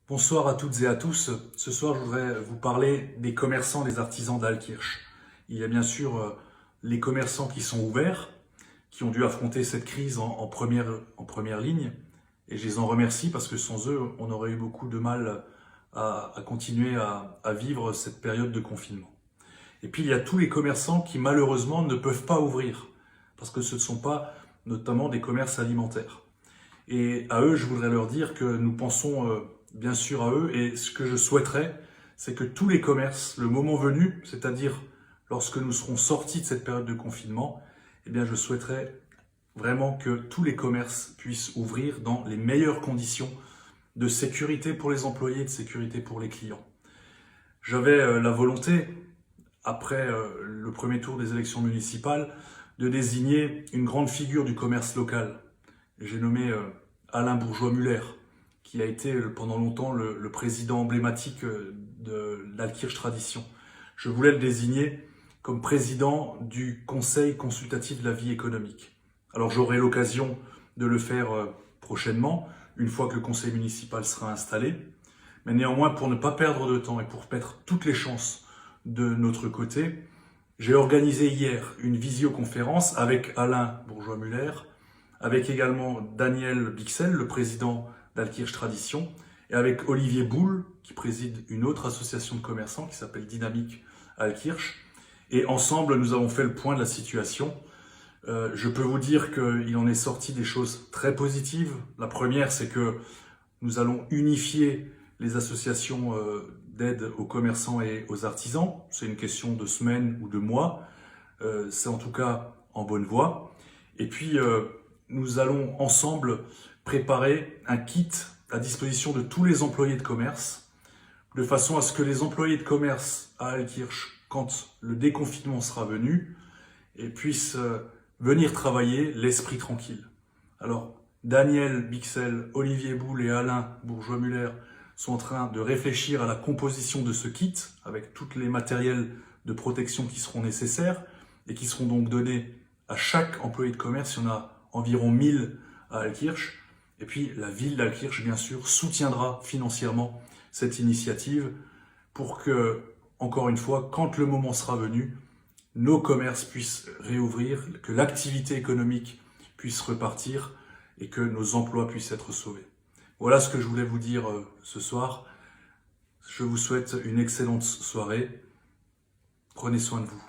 Bonsoir à toutes et à tous. Ce soir, je voudrais vous parler des commerçants, des artisans d'Altkirch. Il y a bien sûr les commerçants qui sont ouverts, qui ont dû affronter cette crise en première ligne. Et je les en remercie parce que sans eux, on aurait eu beaucoup de mal à continuer à vivre cette période de confinement. Et puis, il y a tous les commerçants qui, malheureusement, ne peuvent pas ouvrir parce que ce ne sont pas notamment des commerces alimentaires. Et à eux, je voudrais leur dire que nous pensons bien sûr à eux. Et ce que je souhaiterais, c'est que tous les commerces, le moment venu, c'est-à-dire lorsque nous serons sortis de cette période de confinement, eh bien, je souhaiterais vraiment que tous les commerces puissent ouvrir dans les meilleures conditions de sécurité pour les employés, de sécurité pour les clients. J'avais la volonté, après le premier tour des élections municipales, de désigner une grande figure du commerce local. J'ai nommé Alain Bourgeois-Muller, qui a été pendant longtemps le président emblématique de l'Altkirch Tradition. Je voulais le désigner comme président du Conseil consultatif de la vie économique. Alors j'aurai l'occasion de le faire prochainement, une fois que le conseil municipal sera installé. Mais néanmoins, pour ne pas perdre de temps et pour mettre toutes les chances de notre côté, j'ai organisé hier une visioconférence avec Alain Bourgeois-Muller, avec également Daniel Bixel, le président d'Altkirch Tradition, et avec Olivier Boule, qui préside une autre association de commerçants qui s'appelle Dynamique Altkirch. Et ensemble, nous avons fait le point de la situation. Je peux vous dire qu'il en est sorti des choses très positives. La première, c'est que nous allons unifier les associations d'aide aux commerçants et aux artisans. C'est une question de semaines ou de mois. C'est en tout cas en bonne voie. Et puis, nous allons ensemble préparer un kit à disposition de tous les employés de commerce, de façon à ce que les employés de commerce à Altkirch, quand le déconfinement sera venu, puissent venir travailler l'esprit tranquille. Alors, Daniel Bixel, Olivier Boule et Alain Bourgeois-Muller sont en train de réfléchir à la composition de ce kit, avec tous les matériels de protection qui seront nécessaires et qui seront donc donnés à chaque employé de commerce. Il y en a environ 1000 à Altkirch. Et puis la ville d'Altkirch, bien sûr, soutiendra financièrement cette initiative pour que, encore une fois, quand le moment sera venu, nos commerces puissent réouvrir, que l'activité économique puisse repartir et que nos emplois puissent être sauvés. Voilà ce que je voulais vous dire ce soir. Je vous souhaite une excellente soirée. Prenez soin de vous.